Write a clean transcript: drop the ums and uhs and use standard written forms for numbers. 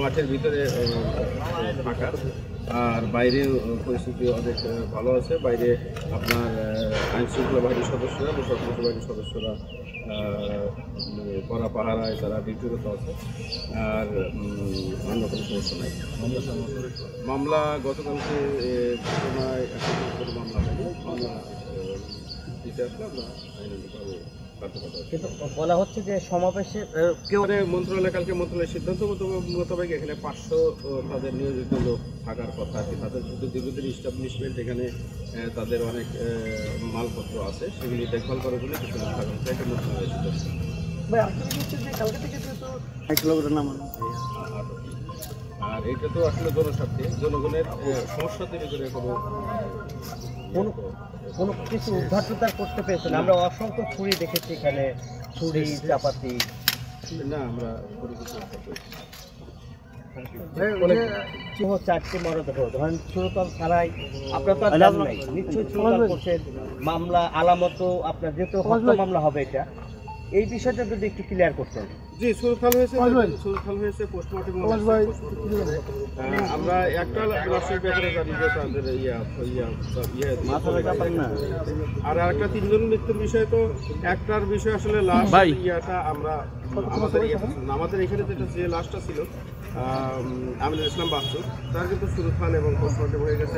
মাঠের ভিতরে ফাঁকা, আর বাইরে পরিস্থিতি অনেক ভালো আছে। বাইরে আপনার আইনশৃঙ্খলা বাহিনীর সদস্যরা এবং সশস্ত্র বাহিনীর সদস্যরা কড়া পাহারায় তারা ডিউটিরত আছে, আর অন্য কোনো সমস্যা নাই। মামলা গতকালকে ঘটনায় এখন কোনো মামলা হয়নি। মামলা দিতে আসলে আমরা আইনানুগভাবে কিন্তু বলা হচ্ছে যে সমাবেশে কেউ মন্ত্রণালয় কালকে মন্ত্রণালয়ের সিদ্ধান্ত মোতাবেক এখানে 500 তাদের নিয়োজিত লোক থাকার কথা আর কি। তাদের দীর্ঘদিন ইস্টাবলিশমেন্ট, এখানে তাদের অনেক মালপত্র আছে, সেগুলি দেখভাল করার জন্য কিছু লোক থাকার কথা একটা মন্ত্রণালয়ের সিদ্ধান্ত। আর এটা তো আসলে জনস্বার্থে, জনগণের সমস্যা তৈরি করে কোনো কিছু উদ্ধার টুদ্ধার করতে পেরেছেন? আমরা অসংখ্য ছুরি দেখেছি এখানে, ছুরি চাপাতি। না, আমরা কোনো কিছু চারটি মরদেহ ধরেন সুরতল ছাড়াই আপনার তো আর জান নাই, নিশ্চয়ই সুরতল করছেন। মামলা আলামত আপনার যেহেতু হত্যা মামলা হবে, এটা এই বিষয়টা যদি একটু ক্লিয়ার করতেন। জি, সুরতহাল হয়েছে পোস্টমর্টম। আমরা একটা লাশের ব্যাপারে জানি যে তাদের আর একটা 3 জন মৃত্যুর বিষয়। তো একটার বিষয় আসলে লাশ ইয়াটা আমরা আমাদের এখানে যে লাশটা ছিল আমিনুল ইসলাম বাচ্চু, তার কিন্তু সুরতহাল এবং পোস্টমর্টম হয়ে গেছে।